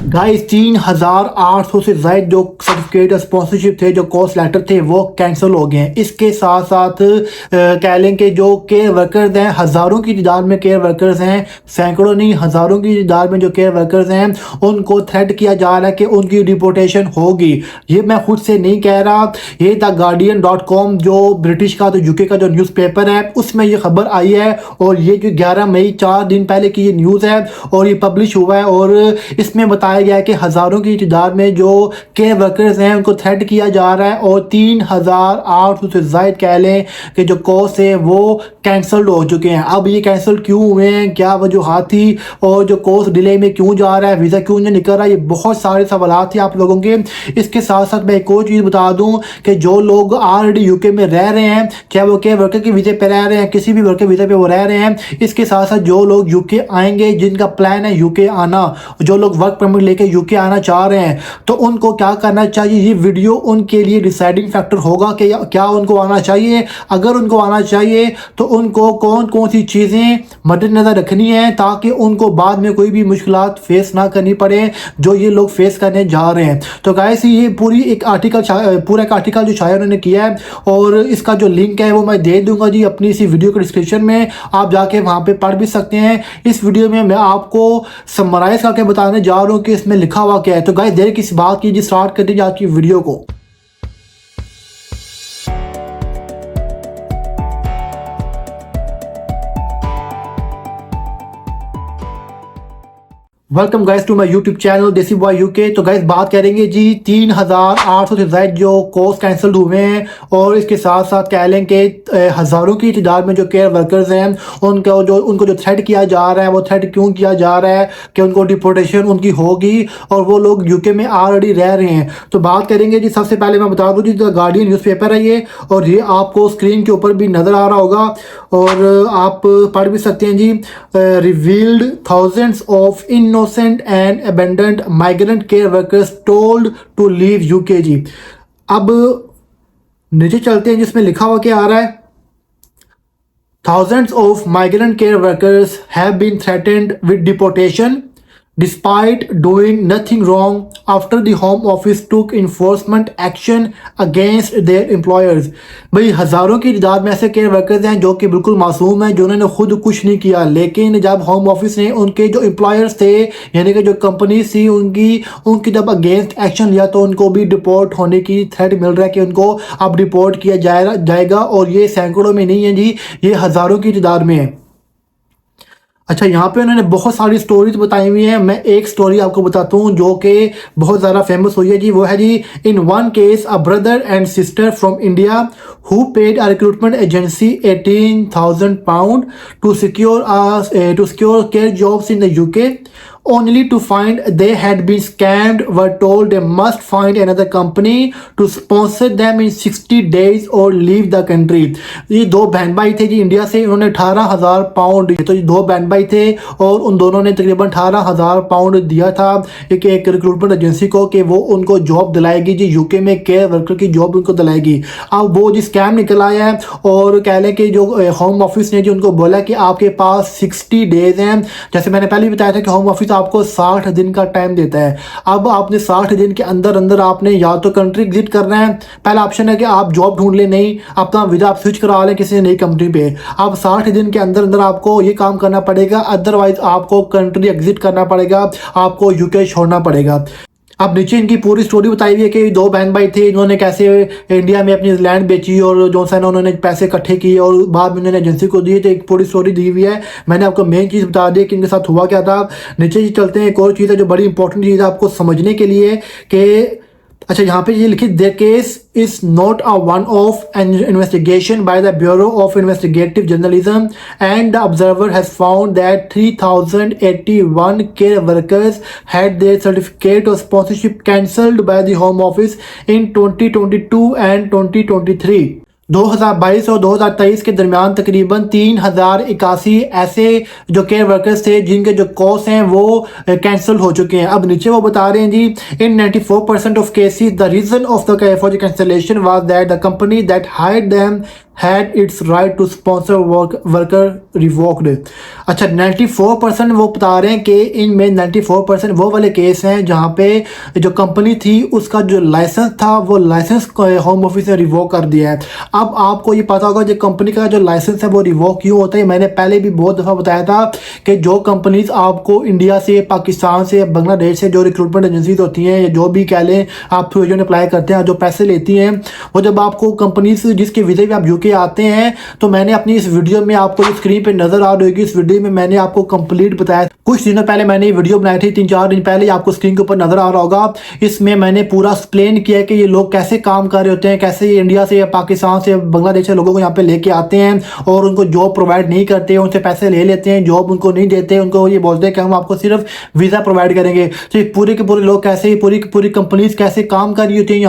Guys 3,800 से ज़ायद जो certificate sponsorship थे, जो कोर्स लेटर थे, वो कैंसिल हो गए हैं। इसके साथ साथ कह लें कि जो केयर वर्कर्स हैं, हज़ारों की तादाद में केयर वर्कर्स हैं, सैकड़ों नहीं हज़ारों की तादाद में जो केयर वर्कर्स हैं, उनको थ्रेट किया जा रहा है कि उनकी डिपोर्टेशन होगी। ये मैं खुद से नहीं कह रहा, ये theguardian.com जो ब्रिटिश का, तो यूके का जो न्यूज़पेपर है, उसमें ये खबर आई है। और ये जो 11 मई 4 दिन पहले की ये न्यूज़ है और ये पब्लिश हुआ है। और इसमें बताया गया है कि हज़ारों की तादाद में जो केयर वर्कर्स हैं उनको थ्रेट किया जा रहा है और 3,800 से ज़ायद कह लें कि जो कोर्स है वो कैंसल्ड हो चुके हैं। अब ये कैंसिल क्यों हुए हैं, क्या वजूहत थी और जो कोर्स डिले में क्यों जा रहा है, वीज़ा क्यों नहीं निकल रहा है, ये बहुत सारे सवाल थे आप लोगों के। इसके साथ साथ मैं एक और चीज़ बता दूं कि जो लोग ऑलरेडी यूके में रह रहे हैं, चाहे वो केयर वर्कर के वीज़े पे रह रहे हैं, किसी भी वर्कर वीज़े पे वो रह रहे हैं, इसके साथ साथ जो लोग यूके आएंगे, जिनका प्लान है यूके आना, जो लोग वर्क परमिट लेके यूके आना चाह रहे हैं, तो उनको क्या करना चाहिए। ये वीडियो उनके लिए डिसाइडिंग फैक्टर होगा कि क्या उनको आना चाहिए। अगर उनको आना चाहिए तो उनको कौन कौन सी चीज़ें मद्देनज़र रखनी है ताकि उनको बाद में कोई भी मुश्किलात फेस ना करनी पड़े जो ये लोग फेस करने जा रहे हैं। तो गाइस ये पूरा एक आर्टिकल जो शायर उन्होंने किया है और इसका जो लिंक है वो मैं दे दूंगा जी अपनी इसी वीडियो के डिस्क्रिप्शन में, आप जाके वहाँ पे पढ़ भी सकते हैं। इस वीडियो में मैं आपको समराइज करके बताने जा रहा हूँ कि इसमें लिखा हुआ क्या है। तो गाइस देर किस बात की जी, स्टार्ट करते हैं आज की वीडियो को। Welcome guys to my YouTube channel Desi boy UK. तो गाइस बात करेंगे जी 3,800 से ज़ायद जो कोर्स कैंसिल हुए हैं और इसके साथ साथ कह लें कि हज़ारों की तादाद में जो केयर वर्कर्स हैं उनको जो थ्रेट किया जा रहा है, वो थ्रेट क्यों किया जा रहा है कि उनको डिपोर्टेशन उनकी होगी और वो लोग यूके में ऑलरेडी रह रहे हैं। तो बात करेंगे जी, सबसे पहले मैं बता दूँ जी, द गार्डियन न्यूज़पेपर है ये, और ये आपको स्क्रीन के ऊपर भी नज़र आ रहा होगा और आप पढ़ भी सकते हैं जी। Revealed thousands of innocent and abandoned migrant care workers told to leave UK जी। अब नीचे चलते हैं जिसमें लिखा हुआ क्या आ रहा है। Thousands of migrant care workers have been threatened with deportation despite doing nothing wrong after the Home Office took enforcement action against their employers। भाई हज़ारों की तादाद में ऐसे केयर वर्कर्स हैं जो कि बिल्कुल मासूम हैं, जिन्होंने खुद कुछ नहीं किया, लेकिन जब होम ऑफिस ने उनके जो एम्प्लॉयर्स थे यानी कि जो कंपनीज थी उनकी जब अगेंस्ट एक्शन लिया तो उनको भी डिपोर्ट होने की थ्रेट मिल रहा है कि उनको अब डिपोर्ट किया जाएगा। और ये सैकड़ों में नहीं है जी, ये हज़ारों की तादाद में है। अच्छा, यहाँ पे उन्होंने बहुत सारी स्टोरीज बताई हुई हैं। मैं एक स्टोरी आपको बताता हूँ जो कि बहुत ज़्यादा फेमस हुई है जी। वो है जी, in one case a brother and sister from India who paid a recruitment agency £18,000 to secure care jobs in the UK only to find they had been scammed, were told they must find another company to sponsor them in 60 days or leave the country। ये दो बहन भाई थे जी India से, उन्होंने £18,000 दिए। तो ये दो बहन भाई थे और उन दोनों ने तकरीबन £18,000 दिया था एक रिक्रूटमेंट एजेंसी को कि वो उनको जॉब दिलाएगी जी, यूके में केयर वर्कर की जॉब उनको दिलाएगी। अब वो जी स्कैम निकल आया है और कह लें कि जो होम ऑफिस ने जी उनको बोला कि आपके पास 60 डेज हैं। जैसे मैंने पहले भी बताया था कि होम ऑफिस आपको 60 दिन का टाइम देता है। अब आपने 60 दिन के अंदर आपने या तो कंट्री एग्जिट करना है, पहला ऑप्शन है कि आप जॉब ढूंढ लें, नहीं अपना वीज़ा आप स्विच करा लें किसी नई कंपनी पे। अब 60 दिन के अंदर आपको ये काम करना पड़ेगा, अदरवाइज आपको कंट्री एग्जिट करना पड़ेगा, आपको यूके छोड़ना पड़ेगा। अब नीचे इनकी पूरी स्टोरी बताई हुई है कि दो बहन भाई थे, इन्होंने कैसे इंडिया में अपनी लैंड बेची और जो सा उन्होंने पैसे इकट्ठे किए और बाद में उन्होंने एजेंसी को दिए। तो एक पूरी स्टोरी दी हुई है। मैंने आपको मेन चीज़ बता दी कि इनके साथ हुआ क्या था। नीचे चलते हैं, एक और चीज़ है जो बड़ी इंपॉर्टेंट चीज़ है आपको समझने के लिए कि अच्छा यहाँ पे ये लिखित the case is not a one of N investigation by the bureau of investigative journalism and the observer has found that 3,081 care workers had there certificate of sponsorship cancelled by the home office in 2022 and 2023। 2022 और 2023 के दरमियान तकरीबन 3,081 ऐसे जो care workers थे जिनके जो course हैं वो कैंसिल हो चुके हैं। अब नीचे वो बता रहे हैं जी, in 94% of cases the reason of the for the cancellation was that the company that hired them had its right to sponsor worker revoked। अच्छा 94% वो बता रहे हैं कि इनमें 94% वो वाले केस हैं जहाँ पे जो कंपनी थी उसका जो लाइसेंस था वो लाइसेंस होम ऑफिस ने रिवोक कर दिया है। अब आपको ये पता होगा जो कंपनी का जो लाइसेंस है वो रिवोक क्यों होता है। मैंने पहले भी बहुत दफ़ा बताया था कि जो कंपनीज आपको इंडिया से, पाकिस्तान से, बांग्लादेश से जो रिक्रूटमेंट एजेंसीज होती हैं या जो भी कह लें आप थ्रू एजेंट अप्लाई करते हैं, जो पैसे लेती हैं, वो जब आपको कंपनीज जिसके वीज़े पे आप यूके आते हैं, तो मैंने अपनी इस वीडियो में आपको स्क्रीन पे नजर आ रही होगी, इस वीडियो में मैंने आपको कंप्लीट बताया। कुछ दिनों पहले मैंने ये वीडियो बनाई थी, 3-4 दिन पहले, आपको स्क्रीन के ऊपर नजर आ रहा होगा। इसमें मैंने पूरा एक्सप्लेन किया कि ये लोग कैसे काम कर रहे होते हैं, कैसे ये इंडिया से या पाकिस्तान से, बांग्लादेश से लोगों को यहाँ पे लेके आते हैं और उनको जॉब प्रोवाइड नहीं करते, उनसे पैसे ले लेते हैं, जॉब उनको नहीं देते, उनको ये बोलते हैं कि हम आपको सिर्फ वीज़ा प्रोवाइड करेंगे। तो ये पूरे के पूरे लोग कैसे, पूरी की पूरी कंपनीज कैसे काम कर रही होती हैं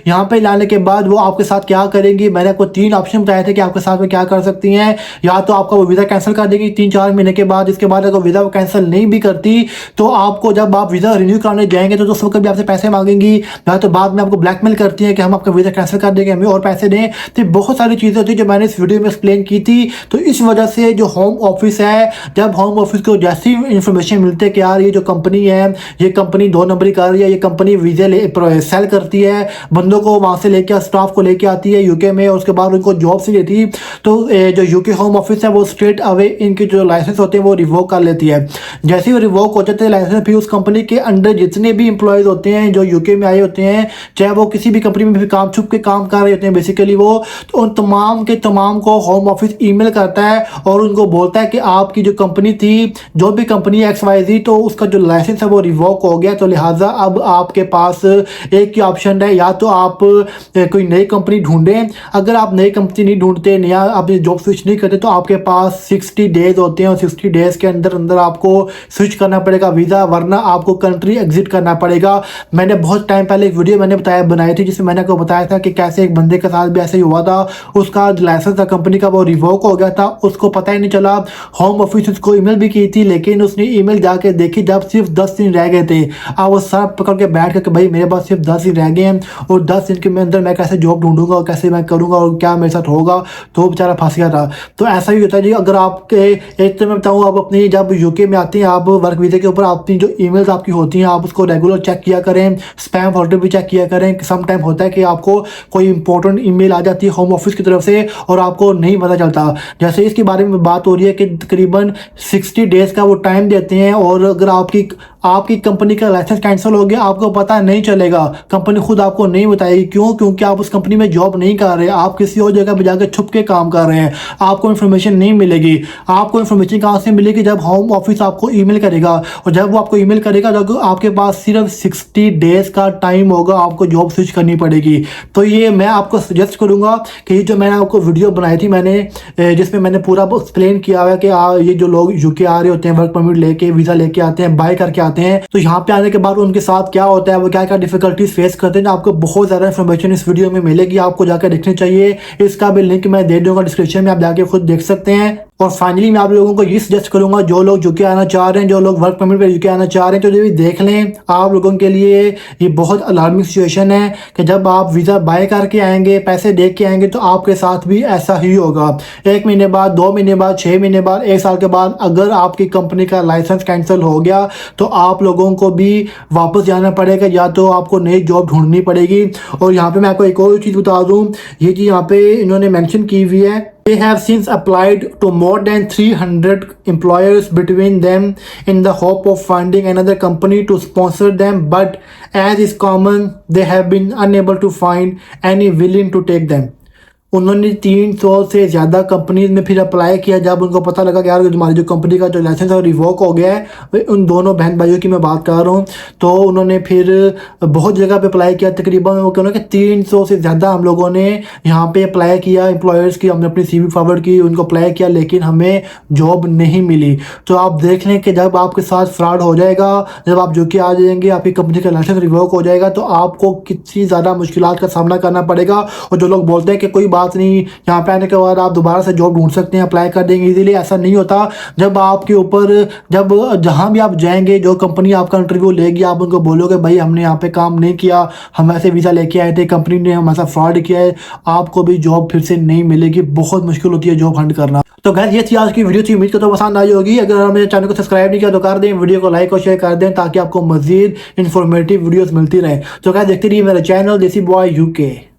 यहाँ पे लाने के बाद वो आपके साथ क्या करेंगी। मैंने आपको 3 ऑप्शन बताए थे कि आपके साथ में क्या कर सकती हैं। या तो आपका वो वीज़ा कैंसिल कर देगी 3-4 महीने के बाद। इसके बाद अगर वीज़ा कैंसिल नहीं भी करती तो आपको जब आप वीज़ा रिन्यू कराने जाएंगे तो उस वक्त भी आपसे पैसे मांगेंगी, या तो बाद में आपको ब्लैकमेल करती हैं कि हम आपका वीज़ा कैंसिल कर देंगे, हमें और पैसे दें। तो बहुत सारी चीज़ें होती है जो मैंने इस वीडियो में एक्सप्लेन की थी। तो इस वजह से जो होम ऑफिस है, जब होम ऑफिस को जैसी इंफॉर्मेशन मिलती है कि यार ये जो कंपनी है, ये कंपनी 2 नंबरी कर रही है, ये कंपनी वीज़े सेल करती है, बंदों को वहाँ से लेके, स्टाफ को लेके आती है यूके में, और उसके बाद उनको जॉब से देती, तो जो यूके होम ऑफिस है वो स्ट्रेट अवे इनके जो लाइसेंस होते हैं वो रिवोक कर लेती है। जैसे ही वो रिवोक हो जाते हैं लाइसेंस, फिर उस कंपनी के अंडर जितने भी एम्प्लॉयज़ होते हैं जो यूके में आए होते हैं, चाहे वो किसी भी कंपनी में भी काम छुप के काम कर रहे होते हैं बेसिकली वो, तो उन तमाम के तमाम को होम ऑफिस ईमेल करता है और उनको बोलता है कि आपकी जो कंपनी थी, जो भी कंपनी XYZ, तो उसका जो लाइसेंस है वो रिवोक हो गया, तो लिहाजा अब आपके पास एक ही ऑप्शन है, या तो आप कोई नई कंपनी ढूंढें। अगर आप नई कंपनी नहीं ढूंढते, नया आप जॉब स्विच नहीं करते, तो आपके पास 60 डेज होते हैं और 60 डेज़ के अंदर अंदर आपको स्विच करना पड़ेगा वीज़ा, वरना आपको कंट्री एग्जिट करना पड़ेगा। मैंने बहुत टाइम पहले एक वीडियो मैंने बनाई थी जिसमें मैंने आपको बताया था कि कैसे एक बंदे के साथ भी ऐसे ही हुआ था। उसका लाइसेंस था कंपनी का वो रिवोक हो गया था, उसको पता ही नहीं चला। होम ऑफिस उसको ईमेल भी की थी, लेकिन उसने ईमेल जाके देखी जब सिर्फ 10 दिन रह गए थे। अब वो सब पकड़ के बैठ कर कि भाई मेरे पास सिर्फ 10 दिन रह गए हैं और 10 दिन के अंदर मैं कैसे जॉब ढूंढूंगा और कैसे मैं करूंगा और क्या मेरे साथ होगा, तो बेचारा फंस गया था। तो ऐसा ही होता है जी। अगर आपके एक तो मैं बताऊँ, आप अपनी जब यूके में आते हैं, आप वर्क वीज़े के ऊपर अपनी जो ईमेल्स आपकी होती हैं आप उसको रेगुलर चेक किया करें, स्पैम फोल्डर भी चेक किया करें। सम टाइम होता है कि आपको कोई इंपॉर्टेंट ईमेल आ जाती है होम ऑफिस की तरफ से और आपको नहीं पता चलता। जैसे इसके बारे में बात हो रही है कि तकरीबन 60 डेज़ का वो टाइम देते हैं, और अगर आपकी कंपनी का लाइसेंस कैंसिल हो गया, आपको पता नहीं चलेगा, कंपनी खुद आपको नहीं बताएगी। क्यों? क्योंकि आप उस कंपनी में जॉब नहीं कर रहे, आप किसी और जगह पर जाकर छुप के काम कर रहे हैं, आपको इन्फॉर्मेशन नहीं मिलेगी। आपको इन्फॉर्मेशन कहाँ से मिलेगी? जब होम ऑफिस आपको ईमेल करेगा, और जब वो आपको ईमेल करेगा तो आपके पास सिर्फ 60 डेज़ का टाइम होगा, आपको जॉब स्विच करनी पड़ेगी। तो ये मैं आपको सजेस्ट करूँगा कि जो मैंने आपको वीडियो बनाई थी मैंने, जिसमें मैंने पूरा एक्सप्लेन किया हुआ है कि ये जो लोग यूके आ रहे होते हैं, वर्क परमिट लेके, वीज़ा लेके आते हैं, बाय करके आते हैं, तो यहाँ पे आने के बाद उनके साथ क्या होता है, वो क्या क्या डिफिकल्टीज फेस करते हैं, आपको बहुत ज़्यादा इन्फॉर्मेशन इस वीडियो में मिलेगी, आपको जाकर देखनी चाहिए। इसका भी लिंक मैं दे दूँगा डिस्क्रिप्शन में, आप जाके खुद देख सकते हैं। और फाइनली मैं आप लोगों को ये सजेस्ट करूंगा, जो लोग यूके आना चाह रहे हैं, जो लोग वर्क परमिट पे यूके आना चाह रहे हैं, तो ये भी देख लें। आप लोगों के लिए ये बहुत अलार्मिंग सिचुएशन है कि जब आप वीज़ा बाय करके आएंगे, पैसे दे के आएंगे, तो आपके साथ भी ऐसा ही होगा। 1 महीने बाद, 2 महीने बाद, 6 महीने बाद, 1 साल के बाद अगर आपकी कंपनी का लाइसेंस कैंसिल हो गया तो आप लोगों को भी वापस जाना पड़ेगा, या तो आपको नई जॉब ढूंढनी पड़ेगी। और यहाँ पर मैं आपको एक और चीज़ बता दूँ, ये चीज़ यहाँ पे इन्होंने मैंशन की हुई है। They have since applied to more than 300 employers between them in the hope of finding another company to sponsor them, but as is common, they have been unable to find any willing to take them. उन्होंने 300 से ज़्यादा companies में फिर apply किया जब उनको पता लगा कि यार हमारी जो कंपनी का जो लाइसेंस है वो रिवोक हो गया है। उन दोनों बहन भाइयों की मैं बात कर रहा हूँ। तो उन्होंने फिर बहुत जगह पे अप्लाई किया, तकरीबन वो कहना कि 300 से ज़्यादा हम लोगों ने यहाँ पे अप्लाई किया, एम्प्लॉयर्स की हमने अपनी CV फॉरवर्ड की, उनको अप्लाई किया, लेकिन हमें जॉब नहीं मिली। तो आप देख लें कि जब आपके साथ फ्रॉड हो जाएगा, जब आप यूके आ जाएंगे, आपकी कंपनी का लाइसेंस रिवोक हो जाएगा, तो आपको कितनी ज़्यादा मुश्किलात का सामना करना पड़ेगा। और जो लोग बोलते हैं कि कोई बात नहीं, यहाँ पे आने के बाद आप दोबारा से जॉब ढूंढ सकते हैं, अप्लाई कर देंगे इजीली। ऐसा नहीं होता। जब आपके ऊपर जब जहाँ भी आप जाएंगे, जो कंपनी आपका इंटरव्यू लेगी, आप उनको बोलोगे भाई हमने यहाँ पे काम नहीं किया, हम ऐसे वीज़ा लेके आए थे, कंपनी ने हमारे साथ फ्रॉड किया है, आपको भी जॉब फिर से नहीं मिलेगी। बहुत मुश्किल होती है जॉब हंट करना। तो गाइस ये थी आज की वीडियो थी, उम्मीद करता हूं पसंद आई होगी। अगर मेरे चैनल को सब्सक्राइब नहीं किया तो कर दें, वीडियो को लाइक और शेयर कर दें ताकि आपको मजीद इन्फॉर्मेटिव वीडियोस मिलती रहे। तो गाइस देखते रहिए मेरा चैनल देसी बॉय यूके।